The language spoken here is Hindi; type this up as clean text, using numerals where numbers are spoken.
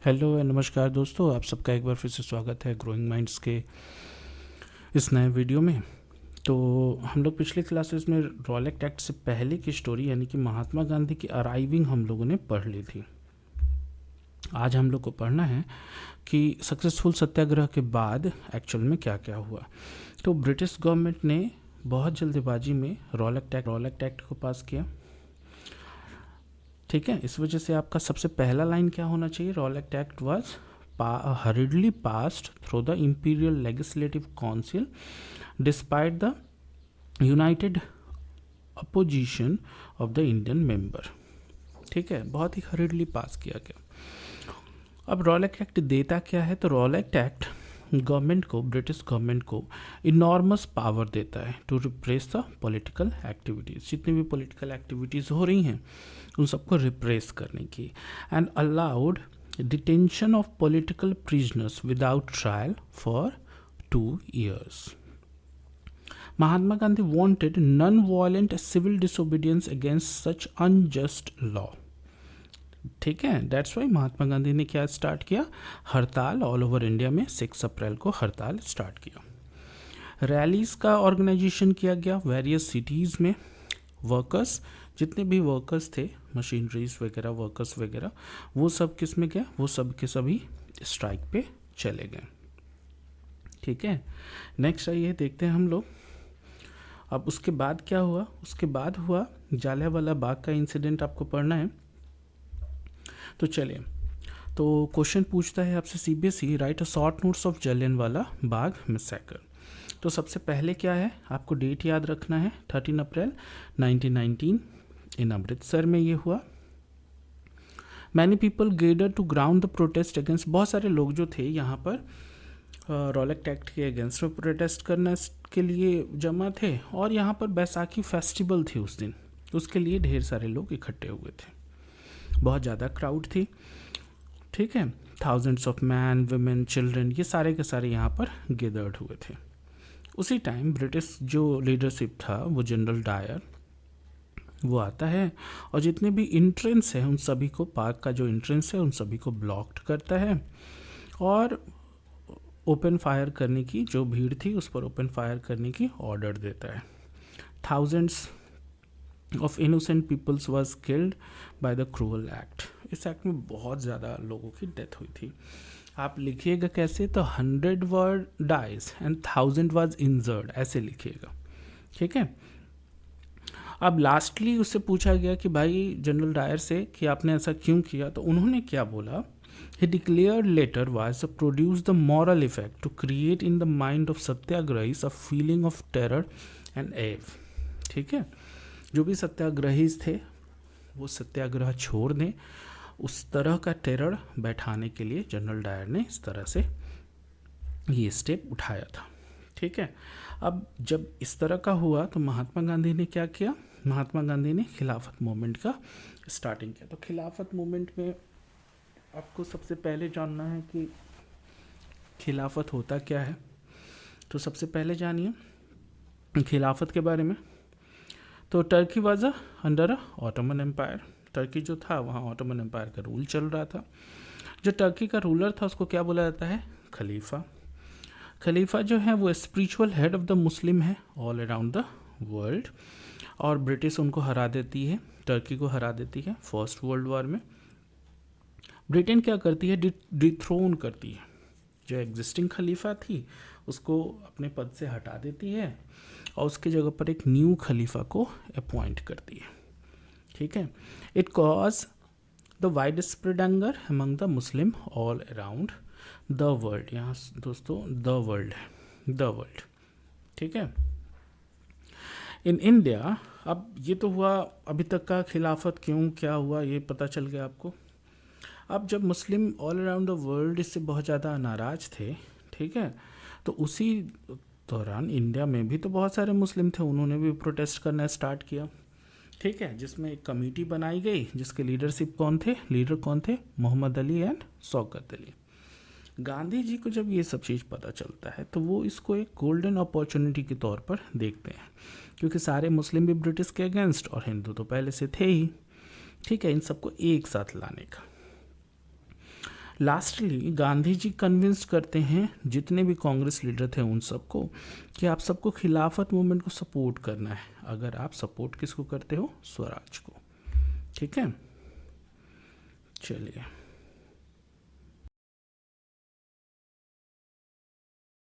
हेलो नमस्कार दोस्तों, आप सबका एक बार फिर से स्वागत है ग्रोइंग माइंड्स के इस नए वीडियो में। तो हम लोग पिछले क्लासेस में रॉलेट एक्ट से पहले की स्टोरी यानी कि महात्मा गांधी की अराइविंग हम लोगों ने पढ़ ली थी। आज हम लोग को पढ़ना है कि सक्सेसफुल सत्याग्रह के बाद एक्चुअल में क्या क्या हुआ। तो ब्रिटिश गवर्नमेंट ने बहुत जल्दबाजी में रॉलेट एक्ट को पास किया। ठीक है, इस वजह से आपका सबसे पहला लाइन क्या होना चाहिए? Rowlatt act was hurriedly passed through the Imperial Legislative Council despite the united opposition of the Indian member। ठीक है, बहुत ही हरिडली पास किया गया। अब रॉलेट एक्ट देता क्या है? तो रॉलेट एक्ट गवर्नमेंट को, ब्रिटिश गवर्नमेंट को इनॉर्मस पावर देता है to repress the political activities. जितनी भी पॉलिटिकल एक्टिविटीज़ हो रही हैं उन सबको रिप्रेस करने की। And allowed detention of political prisoners without trial for 2 years। Mahatma Gandhi wanted non-violent civil disobedience against such unjust law। ठीक है, दैट्स वाई महात्मा गांधी ने क्या स्टार्ट किया? हड़ताल। ऑल ओवर इंडिया में 6 अप्रैल को हड़ताल स्टार्ट किया। रैलीज का ऑर्गेनाइजेशन किया गया वेरियस सिटीज़ में। वर्कर्स, जितने भी वर्कर्स थे, मशीनरीज वगैरह, वर्कर्स वगैरह, वो सब किस में गया? वो सब के सभी स्ट्राइक पे चले गए। ठीक है, नेक्स्ट आइए देखते हैं हम लोग। अब उसके बाद क्या हुआ? उसके बाद हुआ जालियांवाला बाग का इंसिडेंट, आपको पढ़ना है। तो चलिए, तो क्वेश्चन पूछता है आपसे CBSE, right a short notes of Jallianwala Bagh massacre. तो सबसे पहले क्या है, आपको डेट याद रखना है, 13 अप्रैल 1919 इन अमृतसर में ये हुआ। Many people gather to ground the protest against. बहुत सारे लोग जो थे यहाँ पर रॉलेट एक्ट के अगेंस्ट में प्रोटेस्ट करने के लिए जमा थे, और यहाँ पर बैसाखी फेस्टिवल थी उस दिन, उसके लिए ढेर सारे लोग इकट्ठे हुए थे। बहुत ज़्यादा क्राउड थी। ठीक है, thousands of man, women, children, ये सारे के सारे यहाँ पर गेदर्ड हुए थे। उसी टाइम ब्रिटिश जो लीडरशिप था, वो जनरल डायर, वो आता है और जितने भी इंट्रेंस है उन सभी को, पार्क का जो इंट्रेंस है उन सभी को ब्लॉक्ड करता है, और ओपन फायर करने की, जो भीड़ थी उस पर ओपन फायर करने की ऑर्डर देता है। Thousands of innocent peoples was killed by the cruel act. इस एक्ट में बहुत ज़्यादा लोगों की डेथ हुई थी। आप लिखिएगा कैसे? तो 100 word dies and 1000 was injured, ऐसे लिखिएगा। ठीक है, अब लास्टली उससे पूछा गया कि भाई जनरल डायर से कि आपने ऐसा क्यों किया, तो उन्होंने क्या बोला? He declared later was to produce the moral effect to create in the mind of satyagrahis a feeling of terror and awe. ठीक है, जो भी सत्याग्रहीज थे वो सत्याग्रह छोड़ दें, उस तरह का टेरर बैठाने के लिए जनरल डायर ने इस तरह से ये स्टेप उठाया था। ठीक है, अब जब इस तरह का हुआ तो महात्मा गांधी ने क्या किया? महात्मा गांधी ने खिलाफत मूवमेंट का स्टार्टिंग किया। तो खिलाफत मूवमेंट में आपको सबसे पहले जानना है कि खिलाफत होता क्या है। तो सबसे पहले जानिए खिलाफत के बारे में। तो Turkey was under Ottoman empire. Turkey जो था वहाँ ऑटोमन एम्पायर का रूल चल रहा था। जो टर्की का रूलर था उसको क्या बोला जाता है? खलीफा। खलीफा जो है वो spiritual head of the Muslim है ऑल अराउंड द वर्ल्ड, और ब्रिटिश उनको हरा देती है, टर्की को हरा देती है फर्स्ट वर्ल्ड वॉर में। ब्रिटेन क्या करती है? डिथ्रोन करती है, जो एग्जिस्टिंग खलीफा थी उसको अपने पद से हटा देती है और उसके जगह पर एक न्यू खलीफा को अपॉइंट करती है। ठीक है, it cause the wide spread anger among the Muslim all around the world. यहाँ दोस्तों द वर्ल्ड है, द वर्ल्ड। ठीक है, इन इंडिया। अब ये तो हुआ अभी तक का खिलाफत, क्यों क्या हुआ ये पता चल गया आपको। अब जब मुस्लिम ऑल अराउंड द वर्ल्ड इससे बहुत ज़्यादा नाराज थे, ठीक है, तो उसी दौरान इंडिया में भी तो बहुत सारे मुस्लिम थे, उन्होंने भी प्रोटेस्ट करना स्टार्ट किया। ठीक है, जिसमें एक कमेटी बनाई गई जिसके लीडरशिप कौन थे? लीडर कौन थे? मोहम्मद अली एंड शौकत अली। गांधी जी को जब ये सब चीज़ पता चलता है तो वो इसको एक गोल्डन अपॉर्चुनिटी के तौर पर देखते हैं, क्योंकि सारे मुस्लिम भी ब्रिटिश के अगेंस्ट और हिंदू तो पहले से थे ही। ठीक है, इन सबको एक साथ लाने का। लास्टली गांधी जी कन्विंस करते हैं जितने भी कांग्रेस लीडर थे उन सबको कि आप सबको खिलाफत मूवमेंट को सपोर्ट करना है, अगर आप सपोर्ट किसको करते हो, स्वराज को। ठीक है, चलिए।